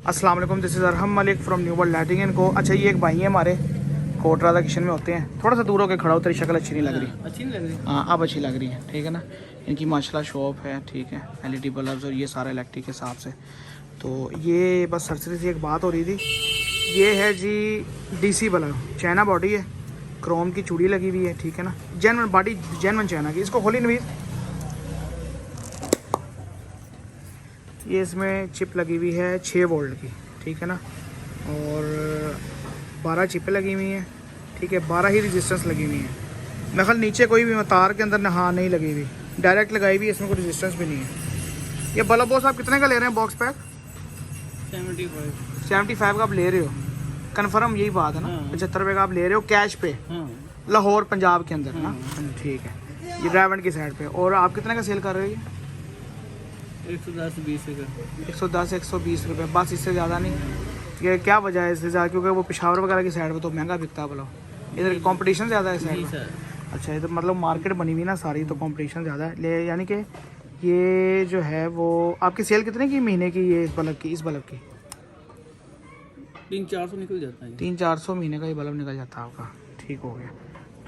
अस्सलाम वालेकुम, this is Arham Malik from New World Lighting and Co. अच्छा, ये एक भाई है हमारे, कोट राधा किचन में होते हैं। थोड़ा सा दूर होकर खड़ा हो, तेरी शक्ल अच्छी नहीं लग रही। अच्छी नहीं लग रही? हाँ, अब अच्छी लग रही है, ठीक है ना। इनकी माशाल्लाह शॉप है, ठीक है, LED बल्ब्स और ये सारा इलेक्ट्रिक के हिसाब से। तो ये बस सरसरी से एक बात हो रही थी, ये है जी DC बल्ब, चाइना बॉडी है, क्रोम की चूड़ी लगी हुई है, ठीक है ना, जेनवन बॉडी, जेनवन चाइना की। इसको खोली नवीद, ये इसमें चिप लगी हुई है 6 वोल्ट की, ठीक है ना, और 12 चिपें लगी हुई हैं, ठीक है, 12 ही रेजिस्टेंस लगी हुई हैं। मेरे ख्याल नीचे कोई भी तार के अंदर हाँ नहीं लगी हुई, डायरेक्ट लगाई हुई, इसमें कोई रेजिस्टेंस भी नहीं है। ये बल्ब बॉस आप कितने का ले रहे हैं बॉक्स पैक? 75 का आप ले रहे हो, कन्फर्म यही बात है ना? 75 रुपये का आप ले रहे हो कैश पे, लाहौर पंजाब के अंदर ना, ठीक है। ये ड्राइवर की साइड पे। और आप कितने का सेल कर रहे हो? ये 110 120 रुपये, बस, इससे ज़्यादा नहीं। ये क्या वजह है इससे ज़्यादा? क्योंकि वो पेशावर वगैरह की साइड पे तो महंगा बिकता है बल्ब, इधर कंपटीशन ज़्यादा है साइड में। अच्छा, इधर मतलब मार्केट बनी हुई ना सारी, तो कंपटीशन ज़्यादा है ले, यानी कि ये जो है वो आपकी सेल कितने की महीने की? ये इस बल्ब की 300-400 निकल जाता है। 300-400 महीने का ये बल्ब निकल जाता है आपका, ठीक हो गया।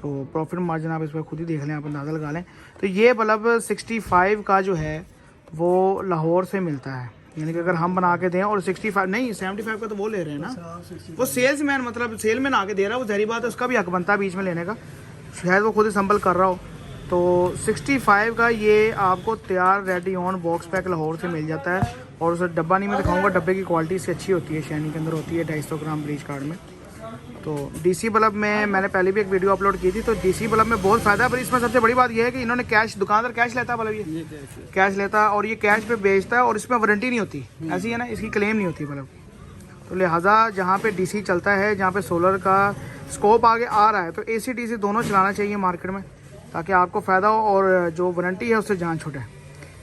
तो प्रॉफिट मार्जिन आप इस पर खुद ही देख लें, आप अंदाज़ा लगा लें। तो ये बल्ब 65 का जो है वो लाहौर से मिलता है, यानी कि अगर हम बना के दें, और 65 नहीं 75 का तो वो ले रहे हैं ना, वो सेल्समैन, मतलब सेलमैन आके दे रहा है, वो जहरी बात है, उसका भी हक बनता है बीच में लेने का, शायद वो खुद ही संभल कर रहा हो। तो 65 का ये आपको तैयार ready on box pack Lahore से मिल जाता है। और उसे डब्बा नहीं मैं दिखाऊंगा, डब्बे की क्वालिटी इससे अच्छी होती है, शैनी के अंदर होती है 250 ग्राम ब्लीच कार्ड में। तो DC बल्ब में मैंने पहले भी एक वीडियो अपलोड की थी, तो DC बल्ब में बहुत फ़ायदा है, पर इसमें सबसे बड़ी बात यह है कि इन्होंने कैश, दुकानदार कैश लेता है बल्ब, ये कैश लेता है और ये कैश पे बेचता है, और इसमें वारंटी नहीं होती, ऐसी है ना, इसकी क्लेम नहीं होती बल्ब की। तो लिहाजा जहाँ पे DC चलता है, जहाँ पे सोलर का स्कोप आगे आ रहा है, तो AC DC दोनों चलाना चाहिए मार्केट में, ताकि आपको फ़ायदा हो और जो वारंटी है उससे जान छूटे।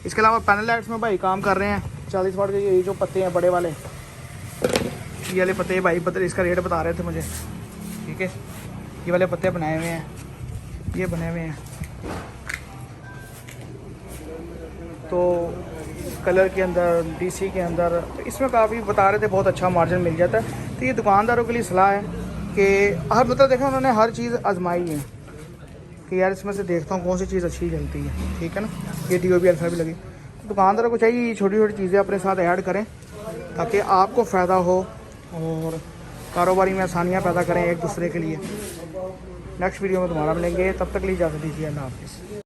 इसके अलावा पैनल लाइट्स में भाई काम कर रहे हैं 40 वाट के, ये जो पत्ते हैं बड़े वाले, ये वाले पत्ते भाई इसका रेट बता रहे थे मुझे, ठीक है, ये वाले पत्ते बनाए हुए हैं, ये बने हुए हैं, तो कलर के अंदर, DC के अंदर, तो इसमें काफ़ी बता रहे थे बहुत अच्छा मार्जिन मिल जाता है। तो ये दुकानदारों के लिए सलाह है कि हर, मतलब देखा उन्होंने हर चीज़ आजमाई है कि यार इसमें से देखता हूँ कौन सी चीज़ अच्छी चलती है, ठीक है ना। ये DOB अल्फा भी लगी, तो दुकानदारों को चाहिए छोटी छोटी चीज़ें अपने साथ ऐड करें, ताकि आपको फ़ायदा हो और कारोबारी में आसानियाँ पैदा करें एक दूसरे के लिए। नेक्स्ट वीडियो में तुम्हारा मिलेंगे, तब तक लिए इजाज़त दीजिए, अल्लाह हाफ़िज़।